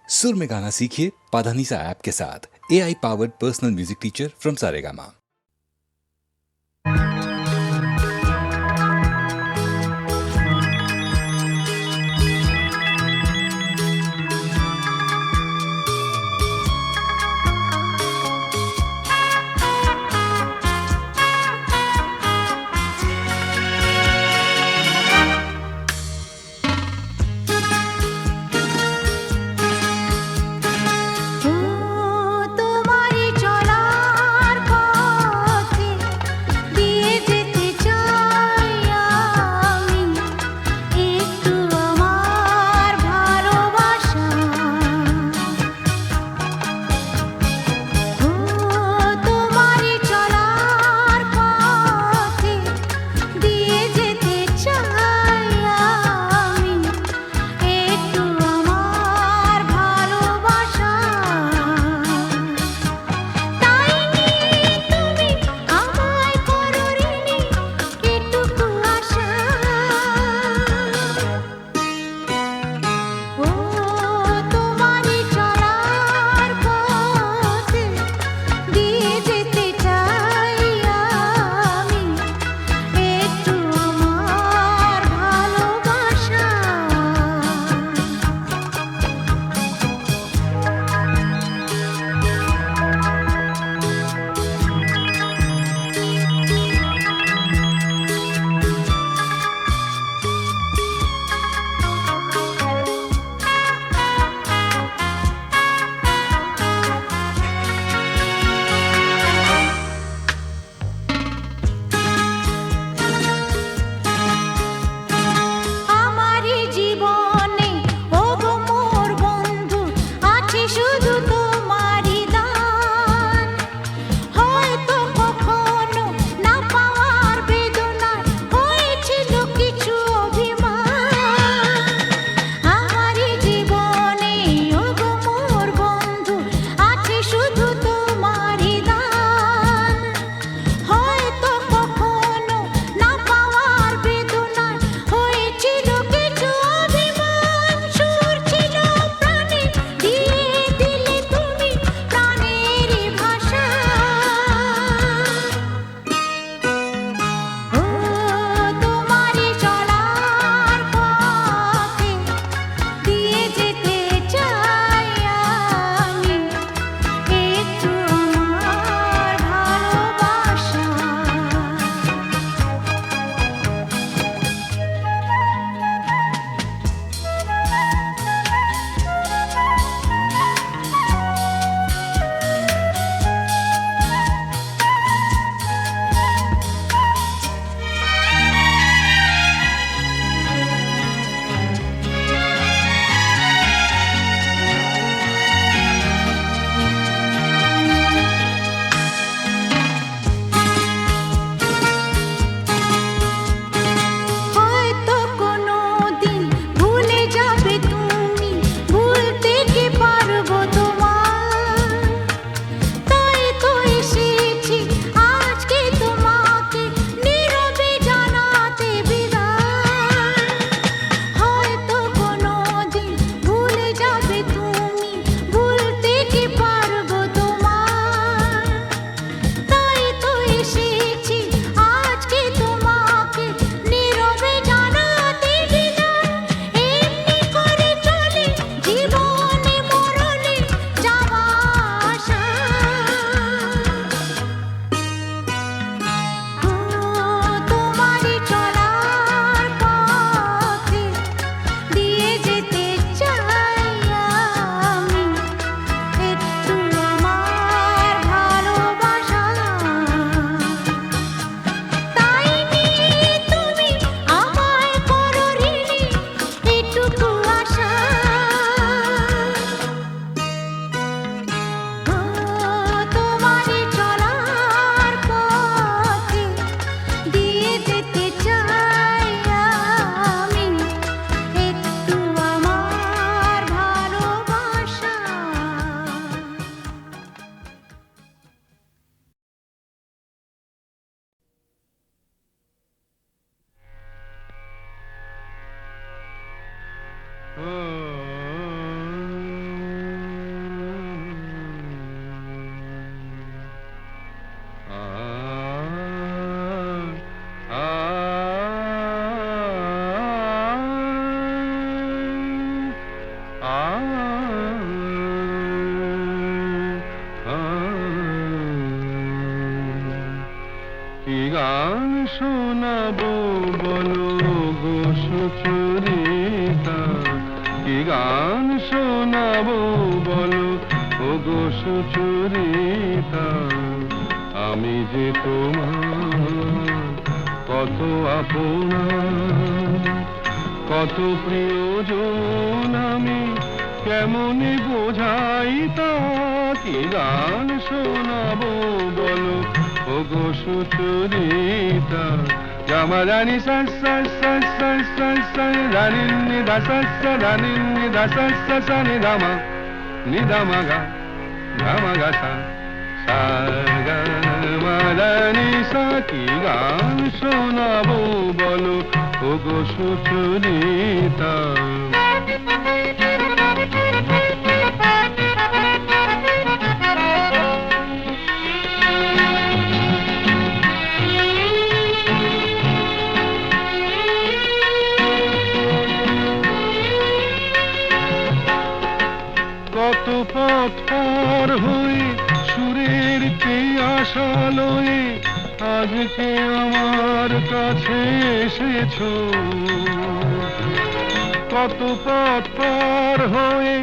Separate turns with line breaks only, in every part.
सुर में गाना सीखिए पाधानीसा ऐप के साथ। AI powered personal music teacher from Saregama.
তোমারি চলার পথ কি গান শোনাবো বলো গো সুচরিতা, কি গান শোনাবো বলো ও গো সুচরিতা, আমি যে তোমার কত আপনা, কত প্রিয়জন আমি কেমনে বোঝাই তা, কি গান শোনাবো বলো ও গো সুচরিতা। গামা রানি সা সা সা সা সা সা রানি নি দা সা সা রানি নি দা সা সা সা নি দামা নি দামা গা গামা গা সা সা গা মা রানি সা, কি গান শোনাবো বলো ও গো সুচরিতা। কত পথ পার হয়ে সুরের কে আশা লয়ে আজকে আমার কাছে এসেছো, কত পথ পার হয়ে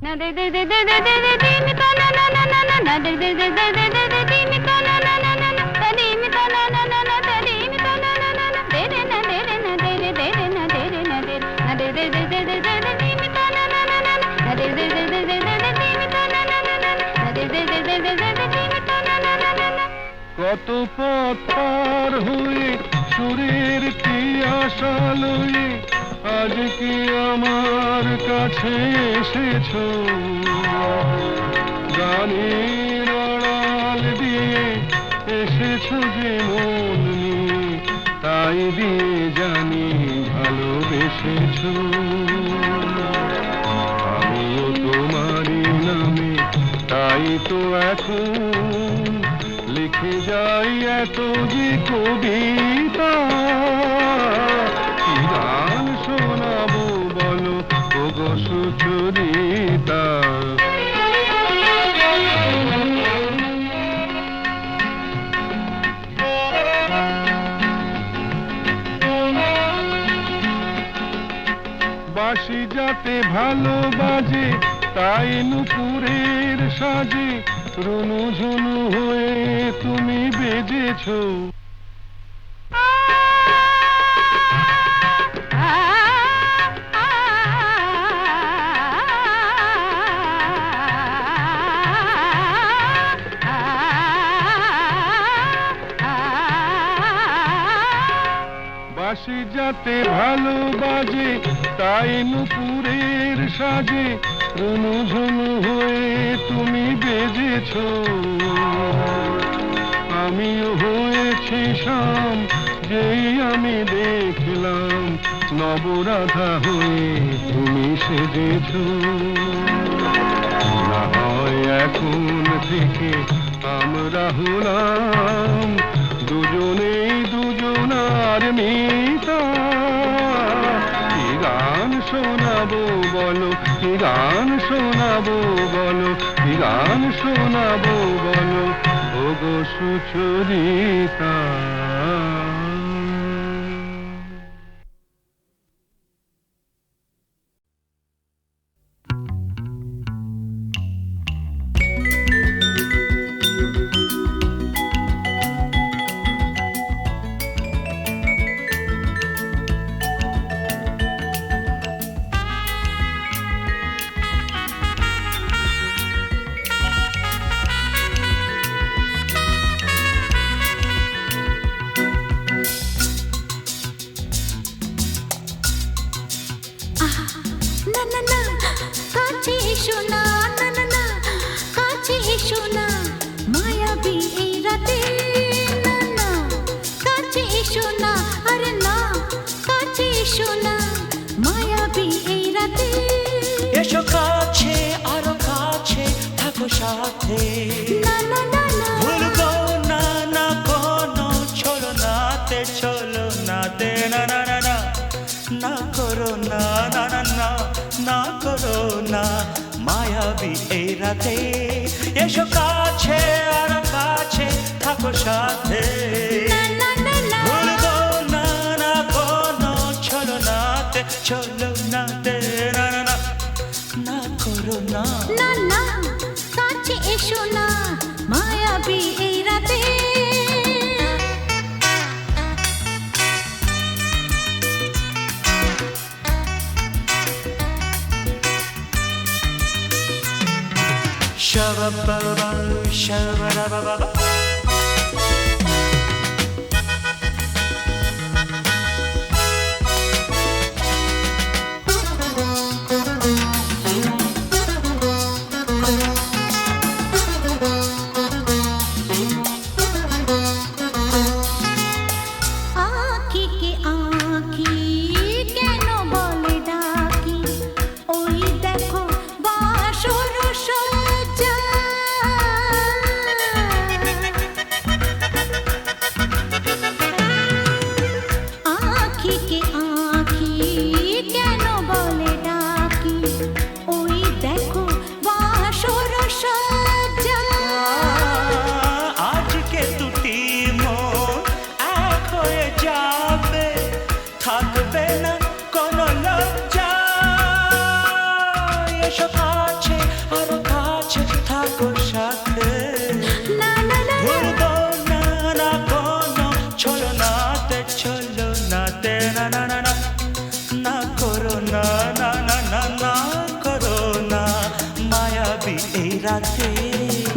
না দে দে দে দে দে দে দে দিন তা না না না না না না দে দে দে দে দে দে দে দিন তা না না না না না তা দিন তা না না না না তা দিন তা না না না না দে রে না দে রে না দে রে দে রে না দে রে না দে না দে দে দে দে দে দে দিন তা না না না না না দে দে দে দে দে দে দিন তা না না না না না দে দে দে দে দে দে দিন তা না না না না।
কত পথ পার হয়ে সুরের কি আশা লয়ে আজকে আমার কাছে এসেছো, গানের আড়াল দিয়ে এসেছো যে মন নিয়ে, তাই দিয়ে জানি ভালোবেসেছো। আমিও তোমারই নামে তাই তো এখন লিখে যাই এত যে কবিতা, কি গান শোনাবো বলো ও গো সুচরিতা। বাঁশি যাতে ভালো বাজে তাই নুপুরের সাজে রুনু ঝুনু হয়ে তুমি বেজেছো, বাঁশি যাতে ভালো বাজে তাই নুপুরের সাজে রুনু ঝুনু হয়ে তুমি বেজেছো, আমিও হয়েছি শাম যেই আমি দেখলাম নবরাধা হয়ে তুমি সেজেছো। না হয় এখন থেকে আমরা হলাম দুজনেই দুজনার মিতা, কি গান শোনাবো বলো, কি গান শোনাবো বলো, কি গান শোনাবো বলো ও গো সুচরিতা।
এসো কাছে আরো কাছে থাকো সাথে, ভুলবো না না কোনো চলো নাতে না না না না না করো না না না না মায়াবী এই রাতে এসো কাছে আর কাছে থাকো সাথে
না না না
ভুলবো না না কোনো ছলনাতে ছলনাতে না না না না করো না
না না কাছে এসো না মায়াবী এই রাতে
Shabba-ba-ba, shabba-da-ba-ba-ba.
আঁখি কে আঁখি কেন বলে ডাকি ওই দেখো বাসর সজ্জা আঁখি কে আঁখি কেন বলে ডাকি ওই দেখো বাসর সজ্জা
আজকে দুটি মন এক হয়ে যাবে থাকবে না কোনো লজ্জা এসো কাছে আরো কাছে থাকো সাথে
না না না
ভুলবো না না কোনো ছলনাতে ছলনাতে না না না না না করো না না না না না করো না মায়াবী এই রাতে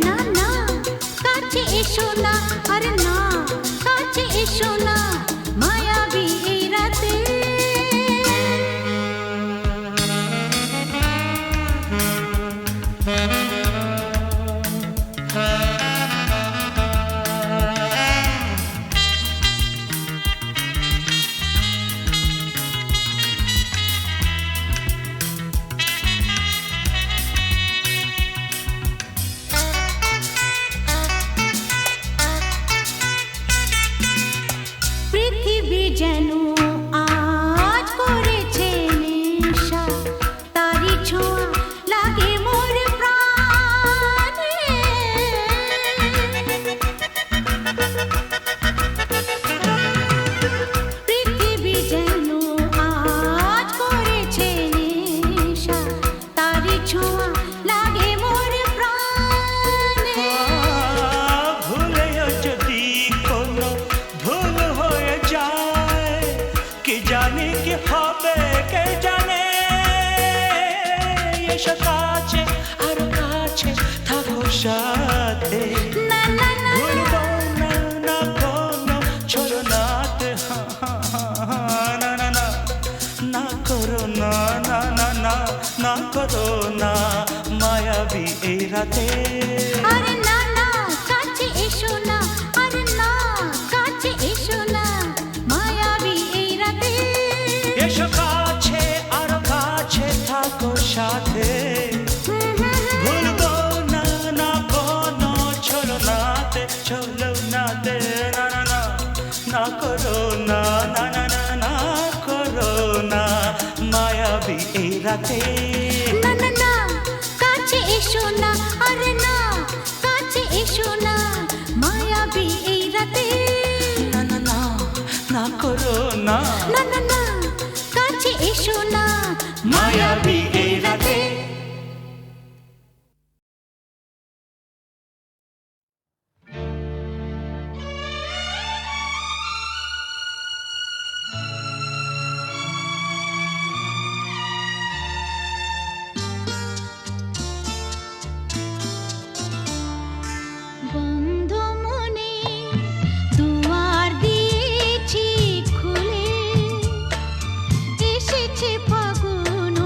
না না কাছে এসো না আরে না কাছে এসো না মায়াবী এই রাতে পৃথিবী যেন আজ করেছে নেশা তারি ছোঁয়া লাগে মোর প্রাণে পৃথিবী যেন আজ করেছে নেশা তারি ছোঁয়া লাগে মোর প্রাণে
ভুলেও যদি কোনো ভুল হয়ে যায় কি জানি কি হবে কে জানে এসো কাছে আরো কাছে থাকো সাথে
না না না
ভুলবো না না কোনো ছলনাতে না না না না করো না না না না না করো না মায়াবী এই রাতে
আরে না না কাছে এসো না আরে না কাছে এসো না মায়াবী এই রাতে
এসো কাছে আরো কাছে থাকো সাথে ভুলবো না না কোনো ছলনাতে ছলনাতে না না না না করো না না না না না করো না মায়াবী এই রাতে
না না না কাছে এসো না আরে না কাছে এসো না মায়াবী এই রাতে
না না না না করো না
না না না কাছে এসো না
মায়াবী এই রাতে
বন্ধ মনে দুয়ার দিয়েছি খুলে এসেছে ফাগুন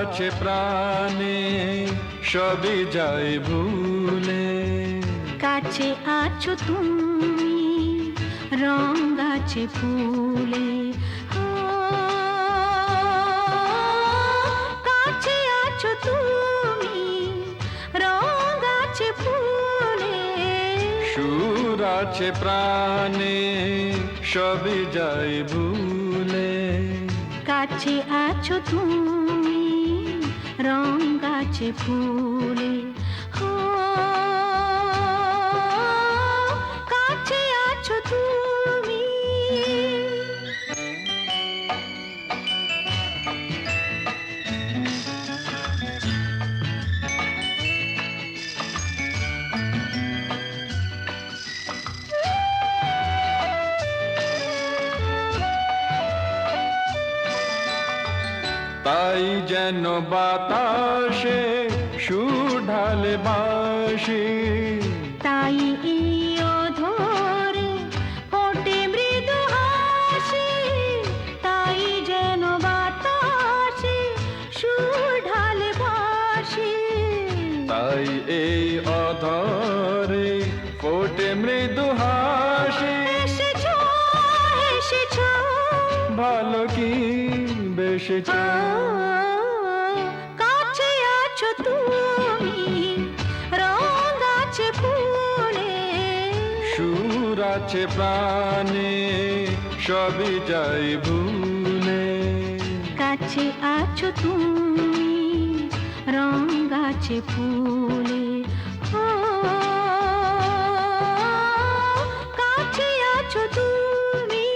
আছে প্রাণে সবই যায় ভুলে,
কাছে আছো তুমি রং গাছে ফুলে, ও, কাছে আছো তুমি রং গাছে ফুলে,
সুর আছে প্রাণে সবই যায় ভুলে,
কাছে আছো তুমি রং গাছে ফুলে, ও, কাছে আছো তুমি।
তাই যেন বাতাসে সুর ঢালে বাঁশি,
তাই এই অধরে ফোটে মৃদু হাসি, তাই যেন বাতাসে সুর ঢালে বাঁশি,
তাই এই অধরে ফোটে মৃদু হাসি।
এসেছো এসেছো
ভালো কি বেশেছ,
কাছে আছো তুমি রং গাছে ফুলে,
সুর আছে প্রাণে সবই যায় ভুলে,
কাছে আছো তুমি রং গাছে ফুলে, ও, কাছে আছো তুমি।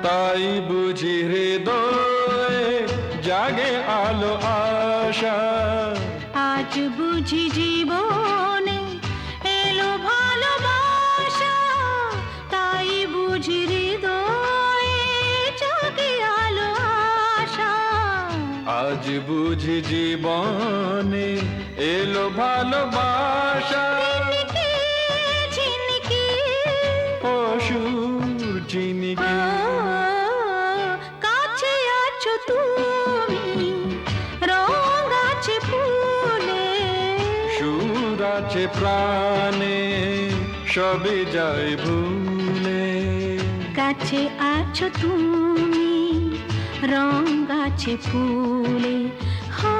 তাই বুঝি হৃদয়ে জাগে আলো আশা,
আজ বুঝি জীবনে এলো ভালোবাসা, তাই বুঝি হৃদয়ে জাগে আলো আশা,
আজ বুঝি জীবনে এলো ভালোবাসা।
ঝিনকে ঝিনকে
অসুর চিনিকে
কাছে আছো তুমি রং গাছে ফুলে,
সুর আছে প্রাণে সবই যায় ভুলে,
কাছে আছো তুমি রং গাছে ফুলে, হো,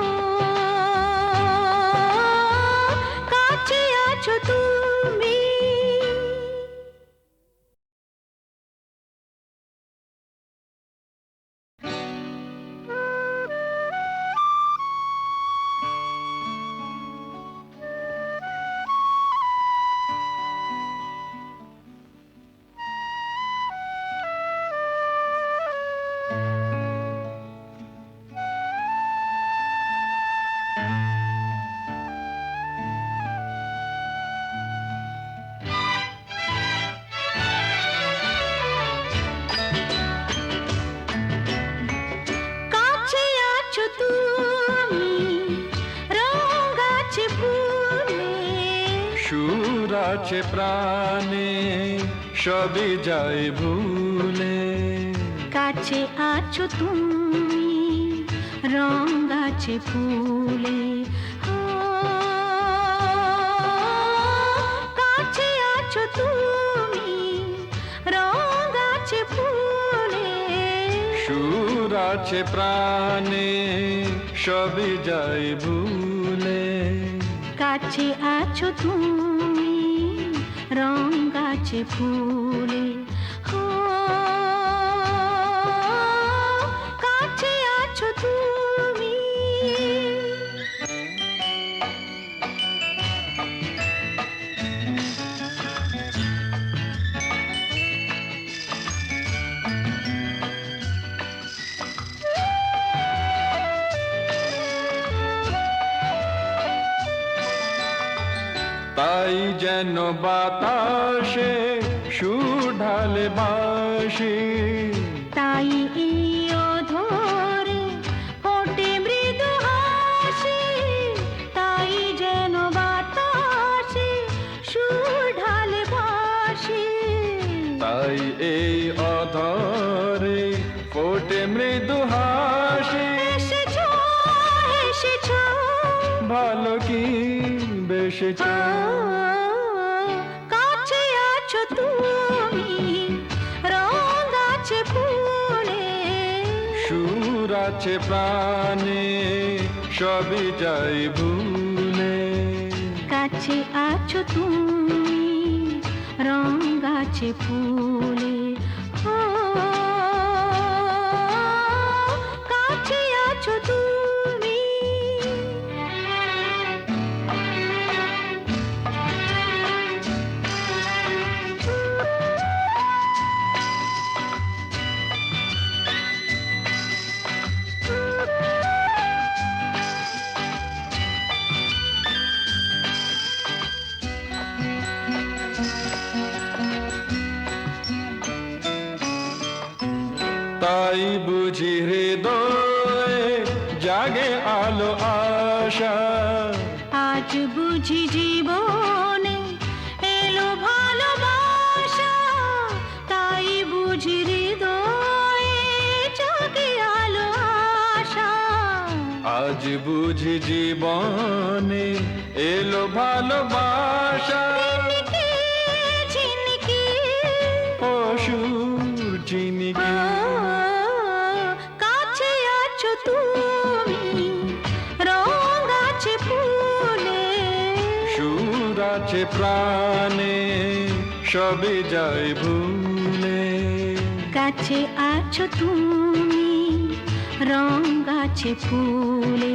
কাছে আছো তুমি। কাছে আছো তুমি রং গাছে ফুলে,
সুর আছে প্রাণে সবই যায় ভুলে,
কাছে আছো তুমি রং গাছে ফুলে, ও, কাছে আছো তুমি রং গাছে ফুলে,
সুর আছে প্রাণে সবই যায় ভুলে,
কাছে আছো তুমি রং গাছে ফুলে, ও, কাছে আছো তুমি।
তাই যেন বাতাসে সুর ঢালে বাঁশি,
তাই এই অধরে ফোটে মৃদু হাসি, তাই যেন বাতাসে সুর ঢালে বাঁশি।
তাই এই অধরে ফোটে মৃদু হাসি।
এসেছো এসেছো
ভালো কি বেসেছ,
কাছে আছো তুমি রঙ আছে ফুলে,
সুর আছে প্রাণে সবই যাই ভুলে।
কাছে আছো তুমি রঙ আছে ফুলে, ও কাছে আছো তুমি।
তাই বুঝি হৃদয়ে জাগে আলো আশা,
আজ বুঝি জীবনে এলো ভালোবাসা, তাই বুঝি হৃদয়ে জাগে আলো আশা।
আজ বুঝি জীবনে এলো ভালোবাসা।
ঝিনকে ঝিনকে
অসুর চিনিকে
কাছে আছো তুমি রঙ আছে ফুলে,
সুর আছে প্রাণে সবই যাই ভুলে।
কাছে আছো তুমি রঙ আছে ফুলে।